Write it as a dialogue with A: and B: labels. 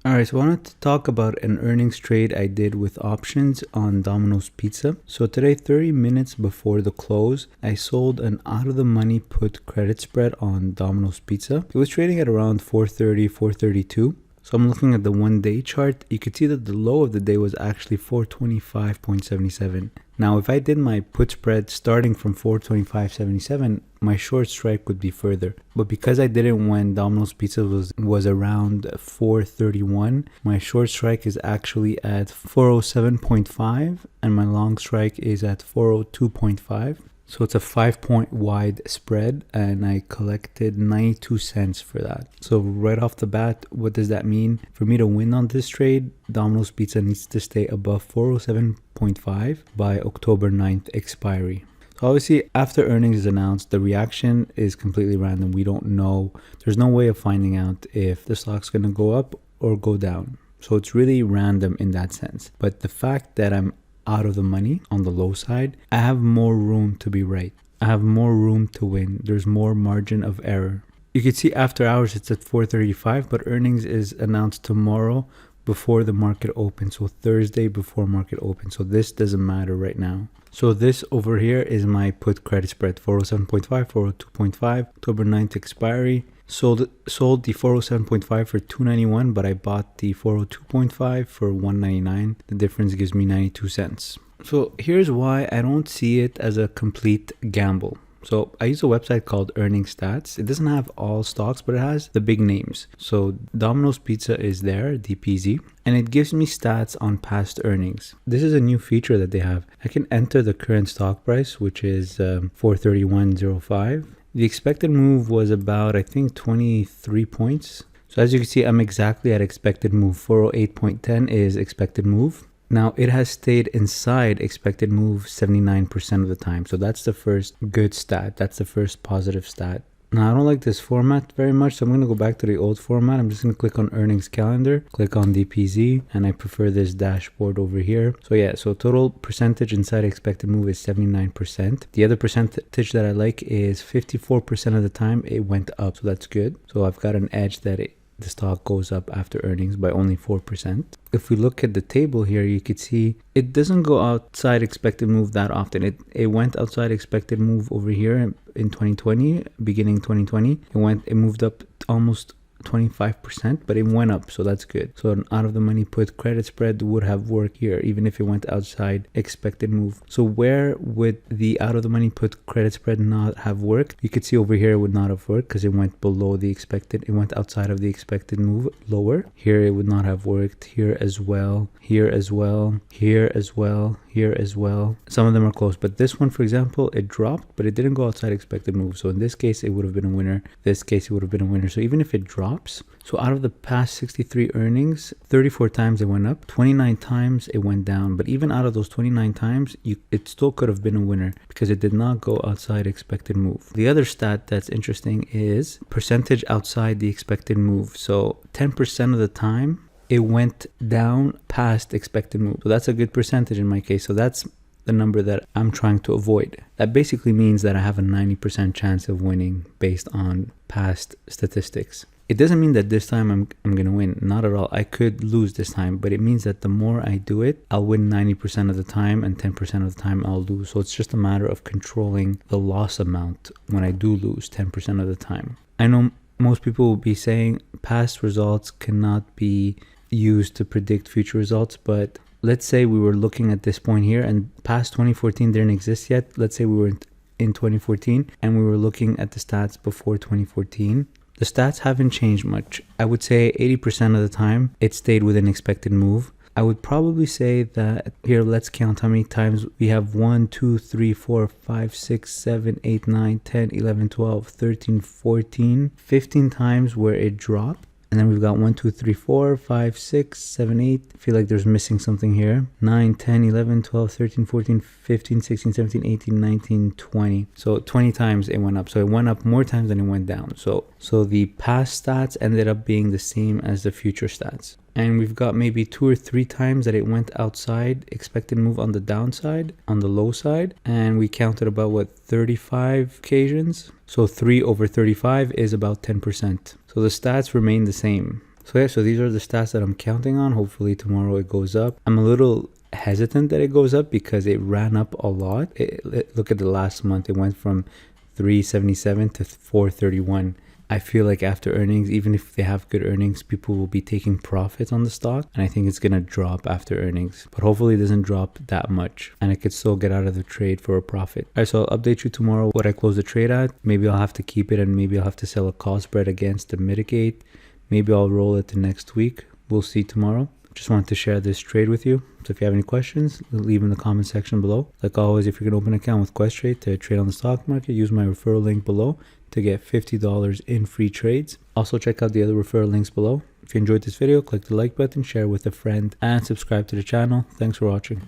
A: Alright, so I wanted to talk about an earnings trade I did with options on Domino's Pizza. So today, 30 minutes before the close, I sold an out-of-the-money put credit spread on Domino's Pizza. It was trading at around 430, 432. So I'm looking at the 1-day chart. You could see that the low of the day was actually 425.77. Now, if I did my put spread starting from 425.77, my short strike would be further. But because I did it when Domino's Pizza was around 431, my short strike is actually at 407.5 and my long strike is at 402.5. So it's a 5-point wide spread and I collected 92 cents for that. So right off the bat, what does that mean? For me to win on this trade, Domino's Pizza needs to stay above 407.5 by October 9th expiry. So obviously after earnings is announced, the reaction is completely random. We don't know. There's no way of finding out if the stock's going to go up or go down. So it's really random in that sense. But the fact that I'm out of the money on the low side, I have more room to be right. I have more room to win. There's more margin of error. You can see after hours it's at 435, but earnings is announced tomorrow before the market opens. So Thursday before market opens. So this doesn't matter right now. So this over here is my put credit spread, 407.5, 402.5, October 9th expiry. Sold the 407.5 for $2.91, but I bought the 402.5 for $1.99. The difference gives me 92 cents. So here's why I don't see it as a complete gamble. So I use a website called Earnings Stats. It doesn't have all stocks, but it has the big names. So Domino's Pizza is there, DPZ, and it gives me stats on past earnings. This is a new feature that they have. I can enter the current stock price, which is 431.05. The expected move was about, I think, 23 points. So as you can see, I'm exactly at expected move. 408.10 is expected move. Now, it has stayed inside expected move 79% of the time. So that's the first good stat. That's the first positive stat. Now, I don't like this format very much, so I'm going to go back to the old format. I'm just going to click on earnings calendar, click on DPZ, and I prefer this dashboard over here. So yeah, so total percentage inside expected move is 79%. The other percentage that I like is 54% of the time it went up, so that's good. So I've got an edge that the stock goes up after earnings by only 4%. If we look at the table here, you could see it doesn't go outside expected move that often. It went outside expected move over here in 2020, beginning 2020. It moved up almost 25%, but it went up, so that's good. So an out of the money put credit spread would have worked here, even if it went outside expected move. So where would the out of the money put credit spread not have worked? You could see over here it would not have worked because it went below the expected. It went outside of the expected move, lower. Here it would not have worked. Here as well. Here as well. Here as well. Here as well. Some of them are close, but this one, for example, it dropped, but it didn't go outside expected move. So in this case, it would have been a winner. This case, it would have been a winner. So even if it drops, so out of the past 63 earnings, 34 times it went up, 29 times it went down. But even out of those 29 times, it still could have been a winner because it did not go outside expected move. The other stat that's interesting is percentage outside the expected move. So 10% of the time, it went down past expected move. So that's a good percentage in my case. So that's the number that I'm trying to avoid. That basically means that I have a 90% chance of winning based on past statistics. It doesn't mean that this time I'm going to win. Not at all. I could lose this time, but it means that the more I do it, I'll win 90% of the time and 10% of the time I'll lose. So it's just a matter of controlling the loss amount when I do lose 10% of the time. I know most people will be saying past results cannot be used to predict future results, but let's say we were looking at this point here and past 2014 didn't exist yet. Let's say we were in 2014 and we were looking at the stats before 2014. The stats haven't changed much. I would say 80% of the time it stayed within expected move. I would probably say that here, let's count how many times we have 1, 2, 3, 4, 5, 6, 7, 8, 9, 10, 11, 12, 13, 14, 15 times where it dropped. And then we've got 1, 2, 3, 4, 5, 6, 7, 8. I feel like there's missing something here. 9, 10, 11, 12, 13, 14, 15, 16, 17, 18, 19, 20. So 20 times it went up. So it went up more times than it went down. So the past stats ended up being the same as the future stats. And we've got maybe 2 or 3 times that it went outside expected move on the downside, on the low side. And we counted about, 35 occasions? So 3 over 35 is about 10%. So the stats remain the same. So yeah, so these are the stats that I'm counting on. Hopefully tomorrow it goes up. I'm a little hesitant that it goes up because it ran up a lot. Look at the last month. It went from 377 to 431. I feel like after earnings, even if they have good earnings, people will be taking profits on the stock. And I think it's going to drop after earnings. But hopefully it doesn't drop that much. And I could still get out of the trade for a profit. All right, so I'll update you tomorrow what I close the trade at. Maybe I'll have to keep it and maybe I'll have to sell a call spread against to mitigate. Maybe I'll roll it to next week. We'll see tomorrow. Just wanted to share this trade with you. So if you have any questions, leave in the comment section below. Like always, if you can open an account with Questrade to trade on the stock market, use my referral link below to get $50 in free trades. Also check out the other referral links below. If you enjoyed this video, click the like button, share with a friend, and subscribe to the channel. Thanks for watching.